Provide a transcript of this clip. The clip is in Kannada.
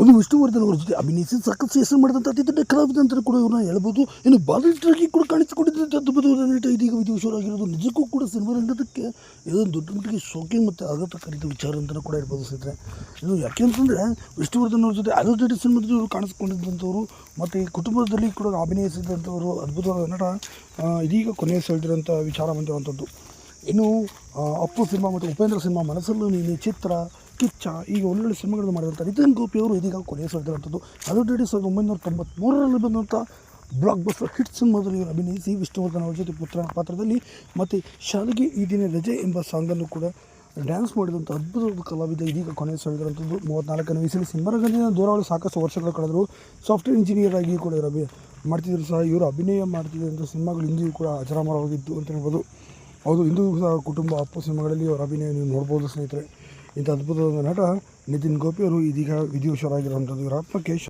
ಅದು ವಿಷ್ಣುವರ್ಧನ್ ಅವರ ಜೊತೆ ಅಭಿನಯಿಸಿ ಸಖತ್ ಹೆಸರು ಮಾಡಿದಂಥ ಅತಿ ದೊಡ್ಡ ಕಲಾವಿದ ಅಂತ ಕೂಡ ಇವ್ರನ್ನ ಹೇಳ್ಬೋದು. ಇನ್ನು ಬಾಲಿವುಡ್ಗೆ ಕೂಡ ಕಾಣಿಸಿಕೊಂಡಿದ್ದಂಥ ಅದ್ಭುತವಾದ ನಟ ಇದೀಗ ವಿಧಿವಶರಾಗಿರೋದು ನಿಜಕ್ಕೂ ಕೂಡ ಸಿನಿಮಾ ರಂಗದಕ್ಕೆ ಇದೊಂದು ದೊಡ್ಡ ಮಟ್ಟಿಗೆ ಶೋಕಿಂಗ್ ಮತ್ತು ಆಘಾತಕಾರಿದ ವಿಚಾರ ಅಂತಲೂ ಕೂಡ ಹೇಳ್ಬೋದು ಸ್ನೇಹಿತರೆ. ಇದು ಯಾಕೆ ಅಂತಂದರೆ ವಿಷ್ಣುವರ್ಧನ್ ಅವ್ರ ಜೊತೆ ಅಲೋಟೆಡ್ ಸಿನಿಮಾದಲ್ಲಿ ಇವರು ಕಾಣಿಸ್ಕೊಂಡಿದ್ದಂಥವ್ರು ಮತ್ತು ಈ ಕುಟುಂಬದಲ್ಲಿ ಕೂಡ ಅಭಿನಯಿಸಿದಂಥವರು ಅದ್ಭುತವಾದ ನಟ ಇದೀಗ ಕೊನೆಯ ಸೆಳೆದಿರೋಂಥ ವಿಚಾರ ಬಂದಿರುವಂಥದ್ದು. ಇನ್ನು ಅಪ್ಪು ಸಿನಿಮಾ ಮತ್ತು ಉಪೇಂದ್ರ ಸಿನಿಮಾ, ಮನಸ್ಸಲ್ಲೂ ನೀನೆ, ಚಿತ್ರ, ಕಿಚ್ಚ, ಈಗ ಒಳ್ಳೊಳ್ಳೆ ಸಿನಿಮಾಗಳನ್ನು ಮಾಡಿದಂಥ ನಿತಿನ್ ಗೋಪಿ ಅವರು ಇದೀಗ ಕೊನೆಯ ಸೆಳೆದಿರುವಂಥದ್ದು. ಆಲ್ರೆಡಿ 1993ರಲ್ಲಿ ಬಂದಂಥ ಬ್ಲಾಕ್ ಬಸ್ಟರ್ ಹಿಟ್ ಸಿನಿಮಾದಲ್ಲಿ ಇವರು ಅಭಿನಯಿಸಿ ವಿಷ್ಣುವರ್ಧನ್ ಅವರ ಜೊತೆ ಪುತ್ರ ಪಾತ್ರದಲ್ಲಿ ಮತ್ತು ಶಾಲೆಗೆ ಈ ದಿನ ರಜೆ ಎಂಬ ಸಾಂಗನ್ನು ಕೂಡ ಡ್ಯಾನ್ಸ್ ಮಾಡಿದಂಥ ಅದ್ಭುತವಾದ ಕಲಾವಿದ ಇದೀಗ ಕೊನೆಯ ಸೆಳೆದಿರುವಂಥದ್ದು. 34ನೇ ವಯಸ್ಸಲ್ಲಿ ಸಿನಿಮಾ ರಂಗದಿಂದ ದೂರವಾಗಲು ಸಾಕಷ್ಟು ವರ್ಷಗಳು ಕಳೆದರು. ಸಾಫ್ಟ್ವೇರ್ ಇಂಜಿನಿಯರ್ ಆಗಿ ಕೂಡ ಇವರು ಮಾಡ್ತಿದ್ರು ಸಹ ಇವರು ಅಭಿನಯ ಮಾಡ್ತಿದ್ದಂಥ ಸಿನಿಮಾಗಳು ಇಂದಿಗೂ ಕೂಡ ಅಜರಾಮರವಾಗಿದ್ದು ಅಂತ ಹೇಳ್ಬೋದು. ಹೌದು, ಇಂದು ಸಹ ಕುಟುಂಬ, ಅಪ್ಪು ಸಿನಿಮಾಗಳಲ್ಲಿ ಅವರ ಅಭಿನಯ ನೀವು ನೋಡ್ಬೋದು ಸ್ನೇಹಿತರೆ. ಇಂಥ ಅದ್ಭುತವಾದ ನಟ ನಿತಿನ್ ಗೋಪಿ ಅವರು ಇದೀಗ ವಿಧಿವಶರಾಗಿರುವಂಥದ್ದು. ಇವರ ಆತ್ಮಕ್ಕೆ